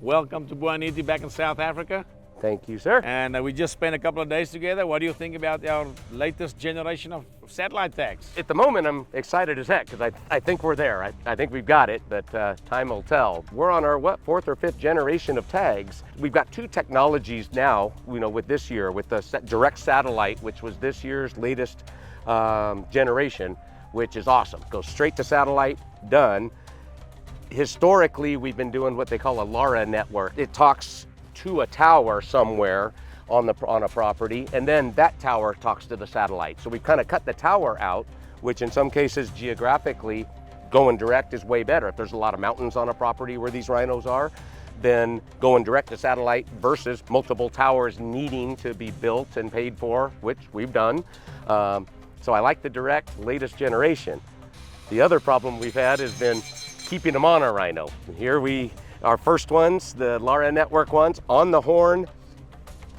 welcome to Buaniti back in South Africa. Thank you, sir. And we just spent a couple of days together. What do you think about our latest generation of satellite tags? At the moment, I'm excited as heck because I think we're there. I think we've got it, but time will tell. We're on our, fourth or fifth generation of tags. We've got two technologies now, with this year, with the direct satellite, which was this year's latest generation, which is awesome. Goes straight to satellite, done. Historically, we've been doing what they call a LoRa network. It talks to a tower somewhere on a property, and then that tower talks to the satellite. So we've kind of cut the tower out, which in some cases geographically going direct is way better. If there's a lot of mountains on a property where these rhinos are, then going direct to satellite versus multiple towers needing to be built and paid for, which we've done. So I like the direct latest generation. The other problem we've had has been keeping them on our rhino. Here our first ones, the LoRa network ones, on the horn,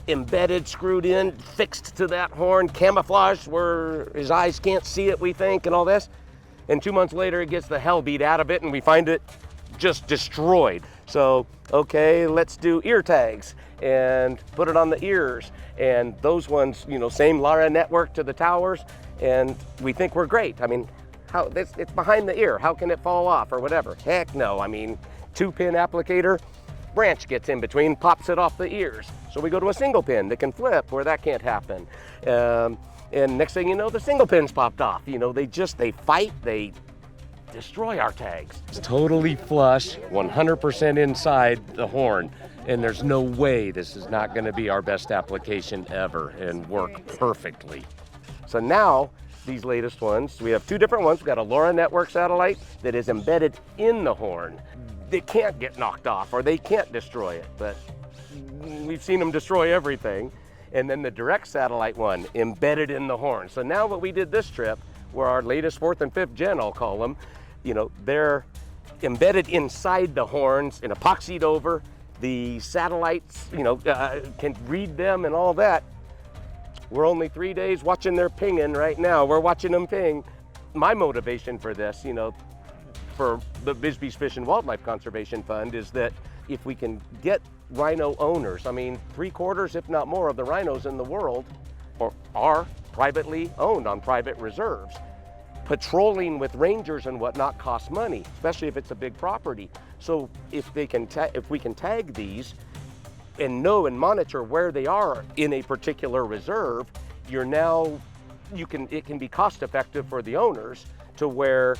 embedded, screwed in, fixed to that horn, camouflaged where his eyes can't see it, we think, and all this. And 2 months later, it gets the hell beat out of it and we find it just destroyed. So, okay, let's do ear tags and put it on the ears. And those ones, same LoRa network to the towers, and we think we're great. I mean, it's behind the ear, how can it fall off or whatever? Heck no, 2-pin applicator, branch gets in between, pops it off the ears. So we go to a single pin that can flip where that can't happen. And next thing you know, the single pin's popped off. They fight, they destroy our tags. It's totally flush, 100% inside the horn. And there's no way this is not gonna be our best application ever and work perfectly. So now, these latest ones, we have two different ones. We've got a LoRa network satellite that is embedded in the horn. They can't get knocked off or they can't destroy it, but we've seen them destroy everything. And then the direct satellite one embedded in the horn. So now what we did this trip, where our latest fourth and fifth gen, I'll call them, they're embedded inside the horns and epoxied over. The satellites, can read them and all that. We're only 3 days watching their pinging right now. We're watching them ping. My motivation for this, for the Bisbee Fish and Wildlife Conservation Fund is that if we can get rhino owners, 3/4, if not more, of the rhinos in the world are privately owned on private reserves. Patrolling with rangers and whatnot costs money, especially if it's a big property. So if we can tag these and know and monitor where they are in a particular reserve, it can be cost effective for the owners to where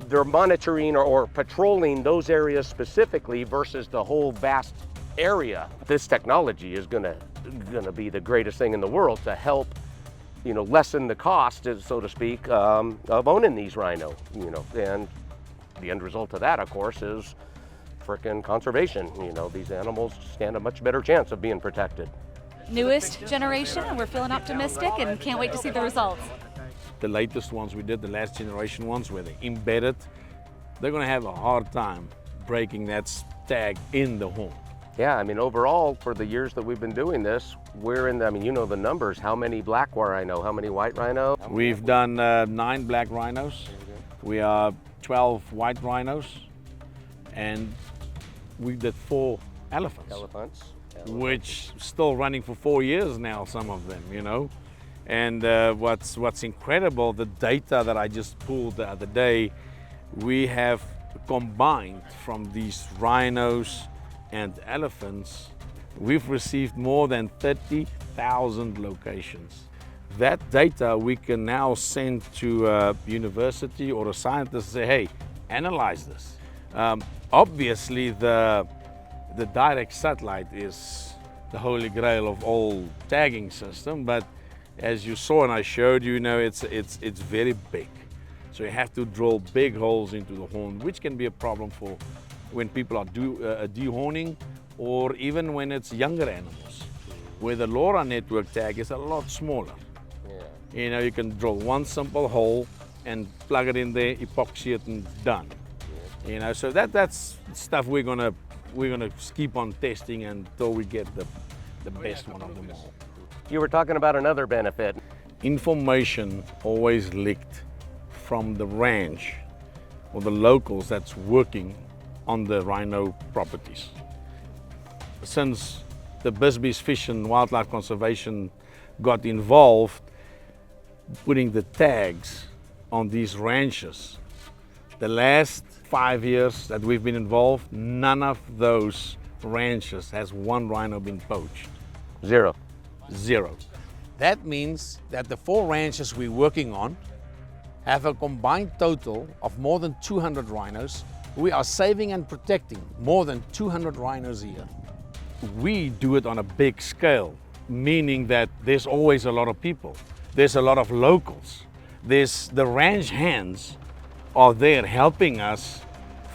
they're monitoring or patrolling those areas specifically versus the whole vast area. This technology is gonna be the greatest thing in the world to help, lessen the cost, so to speak, of owning these rhino, and the end result of that, of course, is frickin' conservation. These animals stand a much better chance of being protected. Newest generation, and we're feeling optimistic and can't wait to see the results. The latest ones we did, the last generation ones where they're embedded, they're gonna have a hard time breaking that tag in the horn. Yeah, overall, for the years that we've been doing this, we're in the numbers. How many black rhino, how many white rhino? We've done 9 black rhinos. We are 12 white rhinos, and we did 4 elephants. Which still running for 4 years now, some of them, And what's incredible, the data that I just pulled the other day, we have combined from these rhinos and elephants, we've received more than 30,000 locations. That data we can now send to a university or a scientist and say, hey, analyze this. Obviously, the direct satellite is the holy grail of all tagging system, but as you saw and I showed you, it's very big. So you have to drill big holes into the horn, which can be a problem for when people are dehorning or even when it's younger animals, where the LoRa network tag is a lot smaller. Yeah. You can drill one simple hole and plug it in there, epoxy it, and done. So that's stuff we're gonna keep on testing until we get the best one of them all. You were talking about another benefit. Information always leaked from the ranch or the locals that's working on the rhino properties. since the Bisbee's Fish and Wildlife Conservation got involved putting the tags on these ranches, the last 5 years that we've been involved, none of those ranches has one rhino been poached. Zero. Zero. That means that the 4 ranches we're working on have a combined total of more than 200 rhinos. We are saving and protecting more than 200 rhinos a year. We do it on a big scale, meaning that there's always a lot of people. There's a lot of locals. There's the ranch hands are there helping us,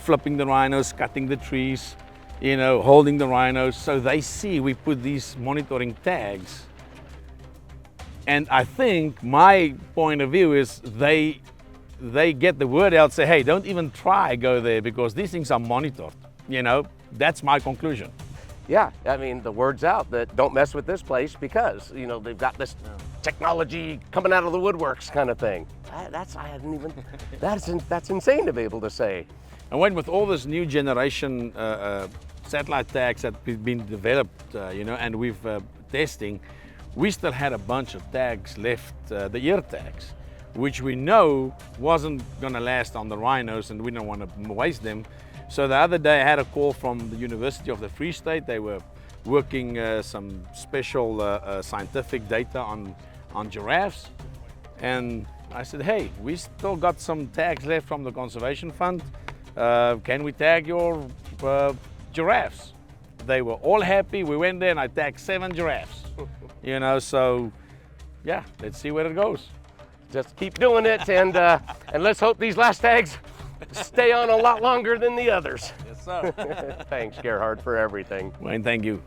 flipping the rhinos, cutting the trees, you know, holding the rhinos. So they see we put these monitoring tags. And I think my point of view is they get the word out, say, hey, don't even try go there because these things are monitored. You know, that's my conclusion. Yeah, I mean, the word's out that don't mess with this place because, you know, they've got this technology coming out of the woodworks kind of thing. I hadn't even, that's insane to be able to say. And when with all this new generation satellite tags that have been developed, you know, and we've testing, we still had a bunch of tags left, the ear tags, which we know wasn't gonna last on the rhinos and we don't want to waste them. So the other day I had a call from the University of the Free State. They were working some special scientific data on giraffes. And I said, hey, we still got some tags left from the Conservation Fund. Can we tag your giraffes? They were all happy. We went there and I tagged 7 giraffes. You know, so yeah, let's see where it goes. Just keep doing it and let's hope these last tags stay on a lot longer than the others. Yes, sir. Thanks, Gerhard, for everything. Wayne, thank you.